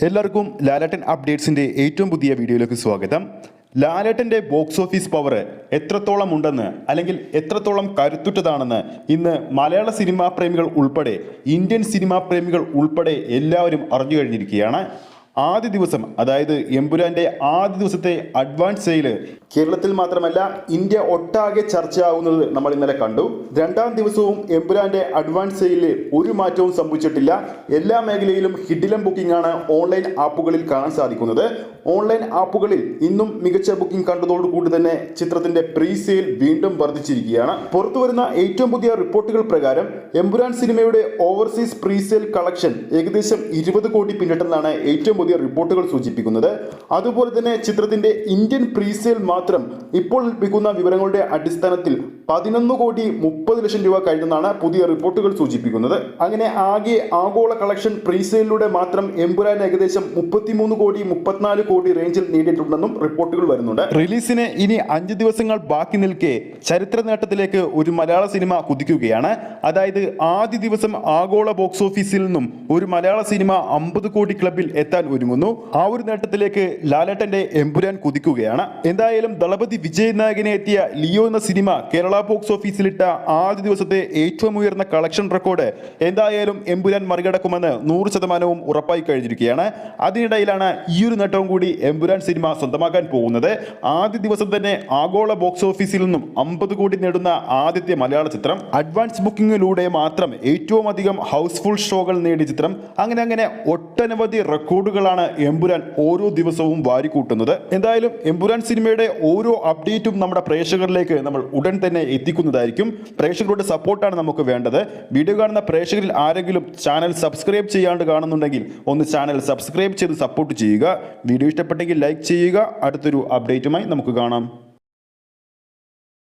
എല്ലാവർക്കും ലാലേട്ടൻ അപ്ഡേറ്റ്സിൻ്റെ ഏറ്റവും പുതിയ വീഡിയോയിലേക്ക് സ്വാഗതം. ലാലേട്ടൻ്റെ ബോക്സ് ഓഫീസ് പവർ എത്രത്തോളം ഉണ്ടെന്ന് അല്ലെങ്കിൽ എത്രത്തോളം കരുത്തുറ്റതാണെന്ന് ഇന്ന് മലയാള സിനിമാ പ്രേമികൾ ഉൾപ്പെടെ ഇന്ത്യൻ സിനിമാ പ്രേമികൾ ഉൾപ്പെടെ എല്ലാവരും അറിഞ്ഞു കഴിഞ്ഞിരിക്കുകയാണ്. ആദ്യ ദിവസം, അതായത് എമ്പുരാൻ്റെ ആദ്യ ദിവസത്തെ അഡ്വാൻസ് സെയിൽ കേരളത്തിൽ മാത്രമല്ല ഇന്ത്യ ഒട്ടാകെ ചർച്ചയാവുന്നത് നമ്മൾ ഇന്നലെ കണ്ടു. രണ്ടാം ദിവസവും എമ്പുരാൻ്റെ അഡ്വാൻസ് സെയിലിൽ ഒരു മാറ്റവും സംഭവിച്ചിട്ടില്ല. എല്ലാ മേഖലയിലും ഹിഡിലം ബുക്കിംഗ് ആണ് ഓൺലൈൻ ആപ്പുകളിൽ കാണാൻ സാധിക്കുന്നത്. ഓൺലൈൻ ആപ്പുകളിൽ ഇന്നും മികച്ച ബുക്കിംഗ് കണ്ടതോടുകൂടി തന്നെ ചിത്രത്തിന്റെ പ്രീ സെയിൽ വീണ്ടും വർദ്ധിച്ചിരിക്കുകയാണ്. പുറത്തുവരുന്ന ഏറ്റവും പുതിയ റിപ്പോർട്ടുകൾ പ്രകാരം എമ്പുരാൻ സിനിമയുടെ ഓവർസീസ് പ്രീ സെയിൽ കളക്ഷൻ ഏകദേശം 20 കോടി പിന്നിട്ടെന്നാണ് ഏറ്റവും പുതിയ റിപ്പോർട്ടുകൾ സൂചിപ്പിക്കുന്നത്. അതുപോലെ തന്നെ ചിത്രത്തിന്റെ ഇന്ത്യൻ പ്രീ സെയിൽ മാത്രം ഇപ്പോൾ ലഭിക്കുന്ന വിവരങ്ങളുടെ അടിസ്ഥാനത്തിൽ 11,30,00,000 രൂപ കഴിഞ്ഞെന്നാണ് പുതിയ റിപ്പോർട്ടുകൾ സൂചിപ്പിക്കുന്നത്. അങ്ങനെ ആകെ ആഗോള കളക്ഷൻ പ്രീ സെയിലിലൂടെ മാത്രം എമ്പുരാൻ ഏകദേശം 33,34 കോടി റേഞ്ചിൽ നേടിയിട്ടുണ്ടെന്നും റിപ്പോർട്ടുകൾ വരുന്നുണ്ട്. റിലീസിന് ഇനി 5 ദിവസങ്ങൾ ബാക്കി നിൽക്കെ ചരിത്ര നേട്ടത്തിലേക്ക് ഒരു മലയാള സിനിമ കുതിക്കുകയാണ്. അതായത് ആദ്യ ദിവസം ആഗോള ബോക്സ് ഓഫീസിൽ നിന്നും ഒരു മലയാള സിനിമ 50 കോടി ക്ലബിൽ എത്താൻ ഒരുങ്ങുന്നു. ആ ഒരു നേട്ടത്തിലേക്ക് ലാലേട്ടന്റെ എമ്പുരാൻ കുതിക്കുകയാണ്. എന്തായാലും ദളപതി വിജയ് നായകനെ എത്തിയ ലിയോ എന്ന സിനിമ കേരള ബോക്സ് ഓഫീസിലിട്ട ആദ്യ ദിവസത്തെ ഏറ്റവും ഉയർന്ന കളക്ഷൻ റെക്കോർഡ് എന്തായാലും എമ്പുരാൻ മറികടക്കുമെന്ന് 100% ഉറപ്പായി കഴിഞ്ഞിരിക്കുകയാണ്. അതിനിടയിലാണ് ഈ ഒരു നേട്ടവും കൂടി എമ്പുരാൻ സിനിമ സ്വന്തമാക്കാൻ പോകുന്നത്. ആദ്യ ദിവസം തന്നെ ആഗോള ബോക്സ് ഓഫീസിൽ നിന്നും 50 കോടി നേടുന്ന ആദ്യത്തെ മലയാള ചിത്രം, അഡ്വാൻസ് ബുക്കിംഗിലൂടെ മാത്രം ഏറ്റവും അധികം ഹൗസ്ഫുൾ ഷോകൾ നേടിയ ചിത്രം, അങ്ങനെ ഒട്ടനവധി റെക്കോർഡുകളാണ് എമ്പുരാൻ ഓരോ ദിവസവും വാരിക്കൂട്ടുന്നത്. എന്തായാലും എമ്പുരാൻ സിനിമയുടെ ഓരോ അപ്ഡേറ്റും നമ്മുടെ പ്രേക്ഷകരിലേക്ക് നമ്മൾ ഉടൻ തന്നെ എത്തിക്കുന്നതായിരിക്കും. പ്രേക്ഷകരുടെ സപ്പോർട്ടാണ് നമുക്ക് വേണ്ടത്. വീഡിയോ കാണുന്ന പ്രേക്ഷകരിൽ ആരെങ്കിലും ചാനൽ സബ്സ്ക്രൈബ് ചെയ്യാണ്ട് കാണുന്നുണ്ടെങ്കിൽ ഒന്ന് ചാനൽ സബ്സ്ക്രൈബ് ചെയ്ത് സപ്പോർട്ട് ചെയ്യുക. വീഡിയോ ഇഷ്ടപ്പെട്ടെങ്കിൽ ലൈക്ക് ചെയ്യുക. അടുത്തൊരു അപ്ഡേറ്റുമായി നമുക്ക് കാണാം.